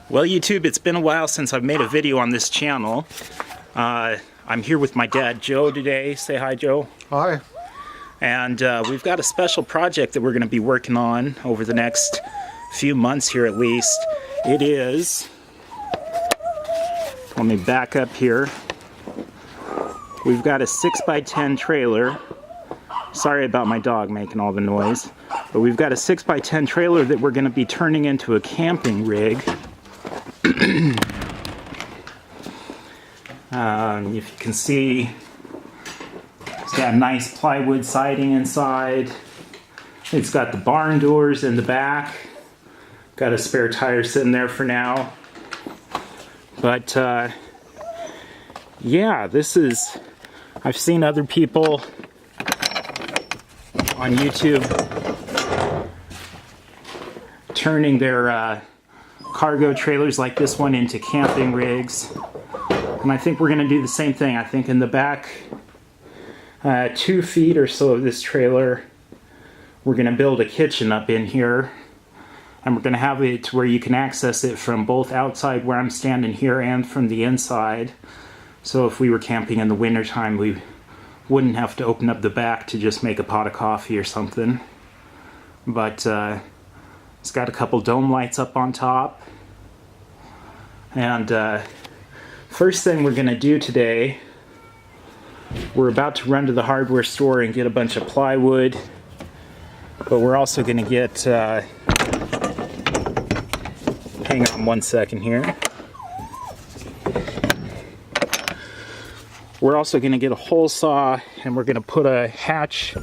Well, YouTube, it's been a while since I've made a video on this channel. I'm here with my dad, Joe, today. Say hi, Joe. Hi. And we've got a special project that we're going to be working on over the next few months here at least. It is, let me back up here. We've got a 6x10 trailer. Sorry about my dog making all the noise. But we've got a 6x10 trailer that we're going to be turning into a camping rig. If you can see, it's got nice plywood siding inside. It's got the barn doors in the back. Got a spare tire sitting there for now. But yeah, this is, I've seen other people on YouTube turning their cargo trailers like this one into camping rigs. And I think we're going to do the same thing. I think in the back 2 feet or so of this trailer, we're going to build a kitchen up in here. And we're going to have it where you can access it from both outside where I'm standing here and from the inside. So if we were camping in the wintertime, we wouldn't have to open up the back to just make a pot of coffee or something. But it's got a couple dome lights up on top. And first thing we're going to do today, we're about to run to the hardware store and get a bunch of plywood. But we're also going to get, hang on one second here. We're also going to get a hole saw, and we're going to put a hatch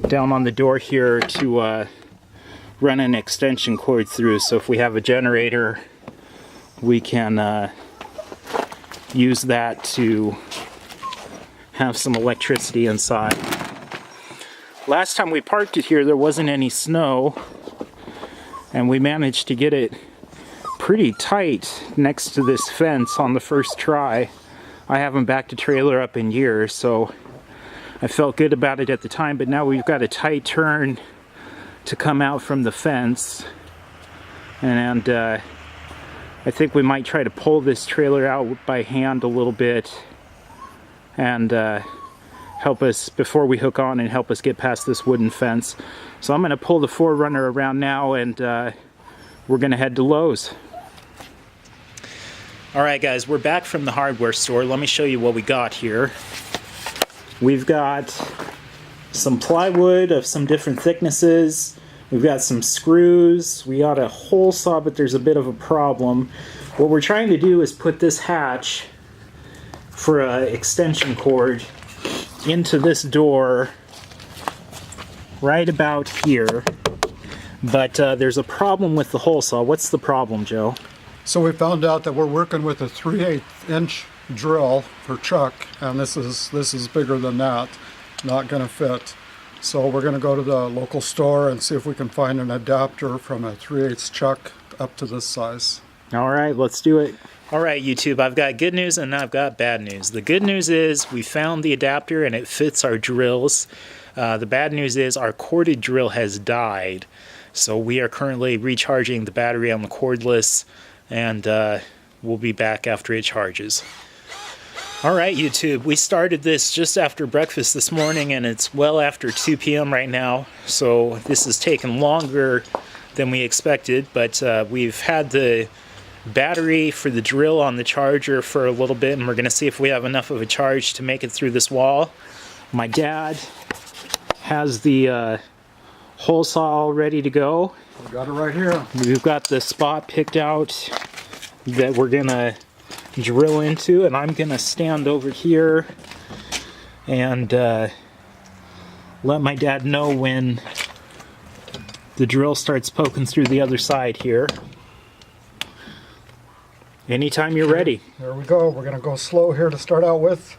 down on the door here to run an extension cord through. So if we have a generator, we can use that to have some electricity inside. Last time we parked it here, there wasn't any snow, and we managed to get it pretty tight next to this fence on the first try. I haven't backed a trailer up in years, so I felt good about it at the time, but now we've got a tight turn to come out from the fence, and I think we might try to pull this trailer out by hand a little bit and help us before we hook on and help us get past this wooden fence. So I'm going to pull the 4Runner around now, and we're going to head to Lowe's. Alright guys, we're back from the hardware store. Let me show you what we got here. We've got some plywood of some different thicknesses. We've got some screws. We got a hole saw, but there's a bit of a problem. What we're trying to do is put this hatch for an extension cord into this door right about here. But there's a problem with the hole saw. What's the problem, Joe? So we found out that we're working with a 3/8 inch drill for chuck, and this is bigger than that. Not going to fit. So we're going to go to the local store and see if we can find an adapter from a 3/8 chuck up to this size. All right, let's do it. All right, YouTube, I've got good news and I've got bad news. The good news is we found the adapter and it fits our drills. The bad news is our corded drill has died. So we are currently recharging the battery on the cordless, and we'll be back after it charges. Alright YouTube, we started this just after breakfast this morning, and it's well after 2 p.m. right now, so this has taken longer than we expected, but we've had the battery for the drill on the charger for a little bit, and we're going to see if we have enough of a charge to make it through this wall. My dad has the hole saw all ready to go. We got it right here. We've got the spot picked out that we're gonna drill into, and I'm gonna stand over here and let my dad know when the drill starts poking through the other side here. Anytime you're ready. There we go. We're gonna go slow here to start out with.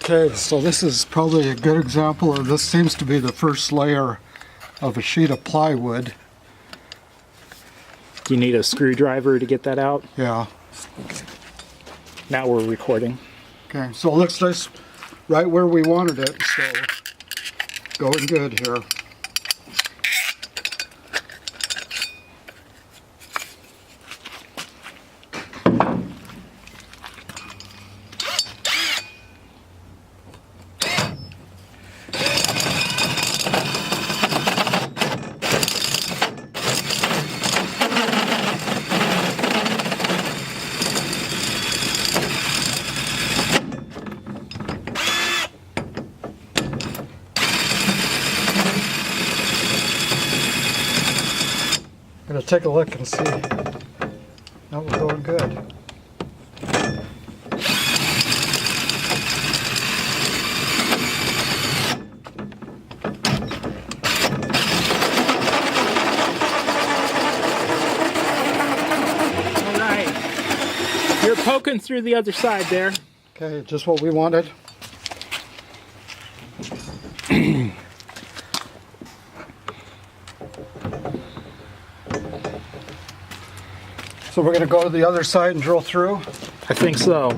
Okay, so this is probably a good example of, this seems to be the first layer of a sheet of plywood. Do you need a screwdriver to get that out? Yeah. Now we're recording. Okay, so it looks nice right where we wanted it, so going good here. Gonna take a look and see. Now we're going good. All right. You're poking through the other side there. Okay, just what we wanted. So we're gonna go to the other side and drill through. I think so.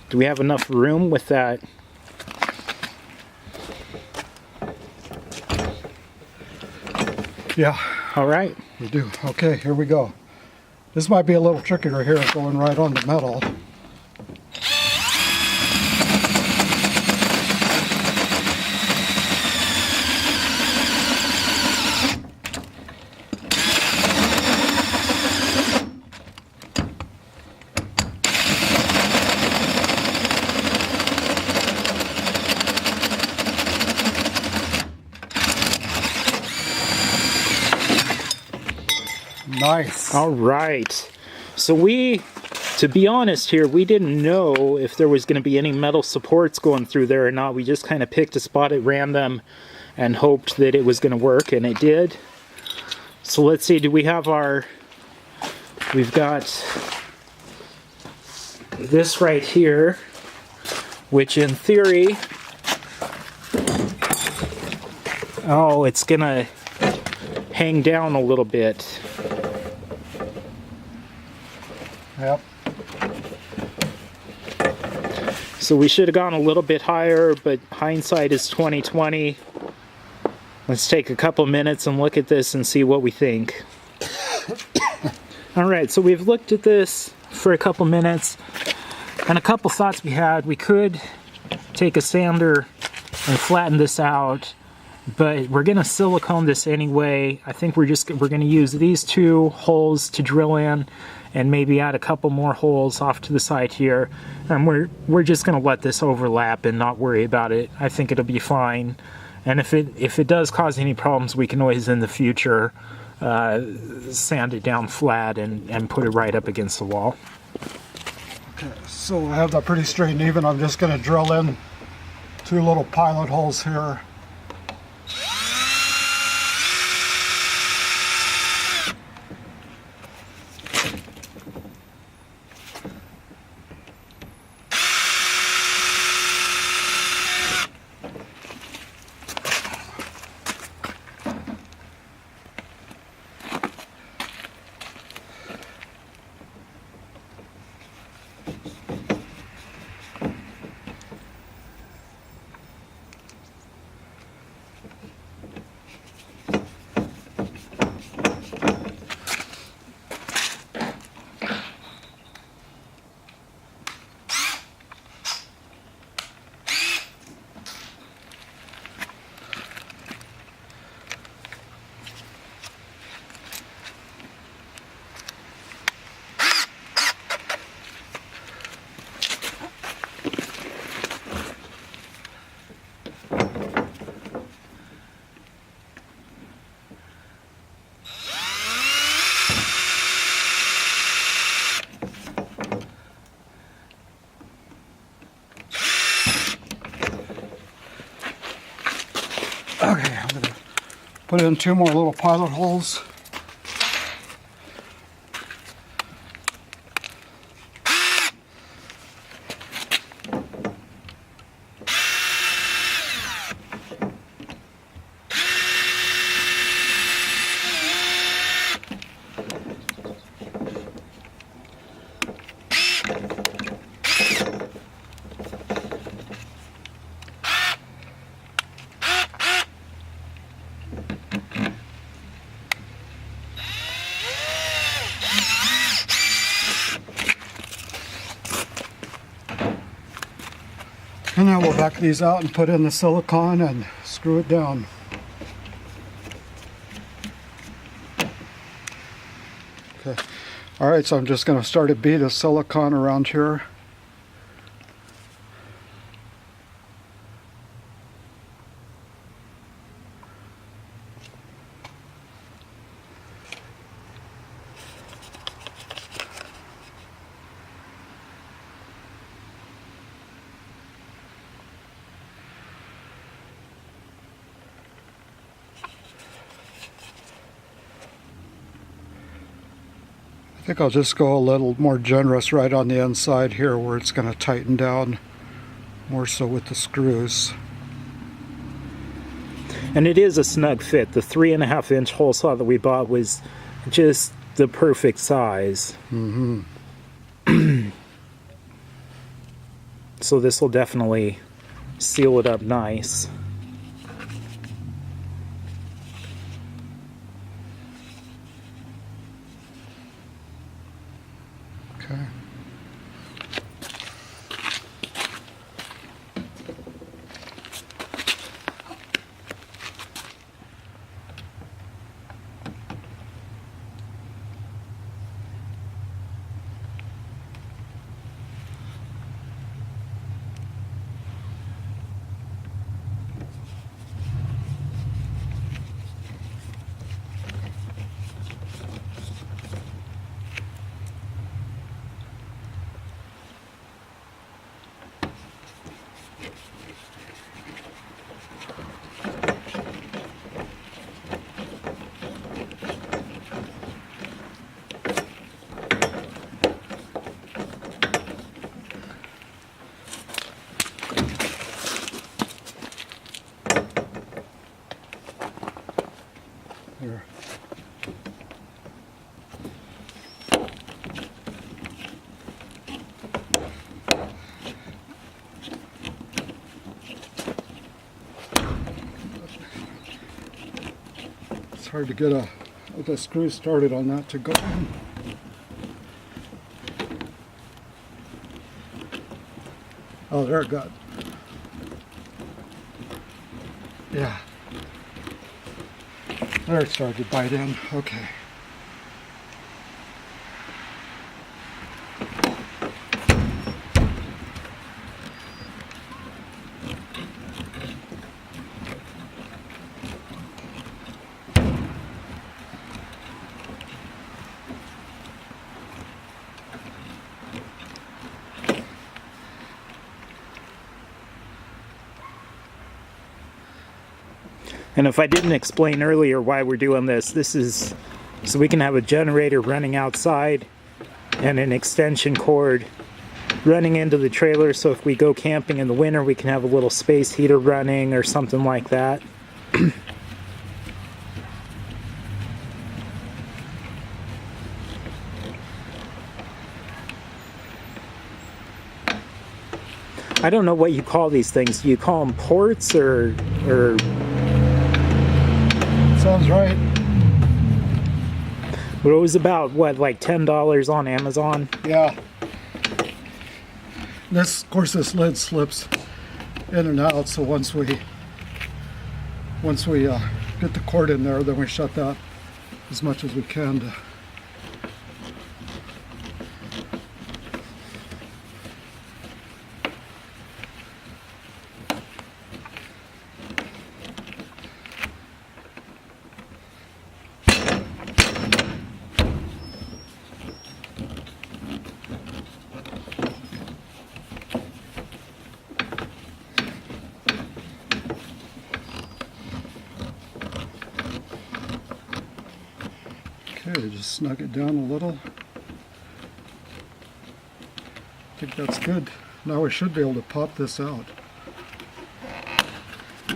Do we have enough room with that? Yeah, All right. we do. Okay, here we go. This might be a little trickier here, going right on the metal. Nice. All right. So to be honest here, we didn't know if there was going to be any metal supports going through there or not. We just kind of picked a spot at random and hoped that it was going to work, and it did. So let's see, we've got this right here, which in theory, oh, it's going to hang down a little bit. Yep. So we should have gone a little bit higher, but hindsight is 20/20. Let's take a couple minutes and look at this and see what we think. All right, so we've looked at this for a couple minutes, and a couple thoughts we had. We could take a sander and flatten this out, but we're gonna silicone this anyway. I think we're gonna use these two holes to drill in, and maybe add a couple more holes off to the side here. And we're just gonna let this overlap and not worry about it. I think it'll be fine. And if it does cause any problems, we can always in the future sand it down flat and put it right up against the wall. Okay, so I have that pretty straight and even. I'm just gonna drill in 2 little pilot holes here. Put in 2 more little pilot holes. And then we'll back these out and put in the silicone and screw it down. Okay. All right, so I'm just going to start a bead of silicone around here. I think I'll just go a little more generous right on the inside here where it's going to tighten down more so with the screws. And it is a snug fit. The 3.5-inch hole saw that we bought was just the perfect size. So this will definitely seal it up nice. Okay. Here. It's hard to get the screw started on that to go in. Oh, there it got. Yeah. There it started to bite in. Okay. And if I didn't explain earlier why we're doing this, this is so we can have a generator running outside and an extension cord running into the trailer, so if we go camping in the winter we can have a little space heater running or something like that. I don't know what you call these things. Do you call them ports or Sounds right. But it was about, what, like $10 on Amazon? Yeah. This, of course, this lid slips in and out, so once we get the cord in there, then we shut that as much as we can to Okay, just snug it down a little. I think that's good. Now we should be able to pop this out.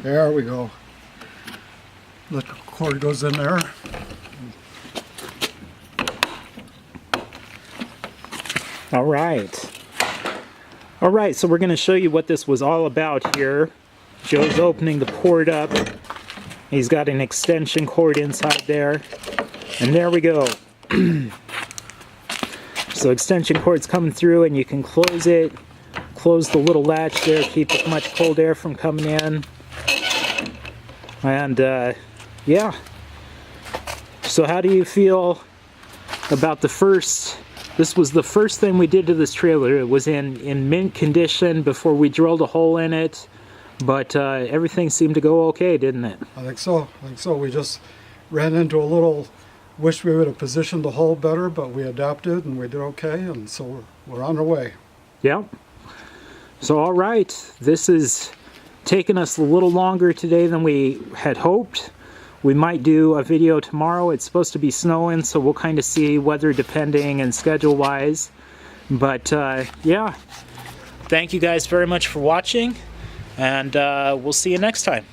There we go. Electrical cord goes in there. All right. All right, so we're going to show you what this was all about here. Joe's opening the port up. He's got an extension cord inside there. And there we go. So extension cord's coming through and you can close it. Close the little latch there, keep as much cold air from coming in. And yeah. So how do you feel about the first... This was the first thing we did to this trailer. It was in mint condition before we drilled a hole in it. But everything seemed to go okay, didn't it? I think so. We just ran into a little... Wish we would have positioned the hole better, but we adapted and we did okay, and so we're on our way. Yeah. So all right, this is taking us a little longer today than we had hoped. We might do a video tomorrow. It's supposed to be snowing, so we'll kind of see weather depending and schedule wise. But yeah, thank you guys very much for watching, and we'll see you next time.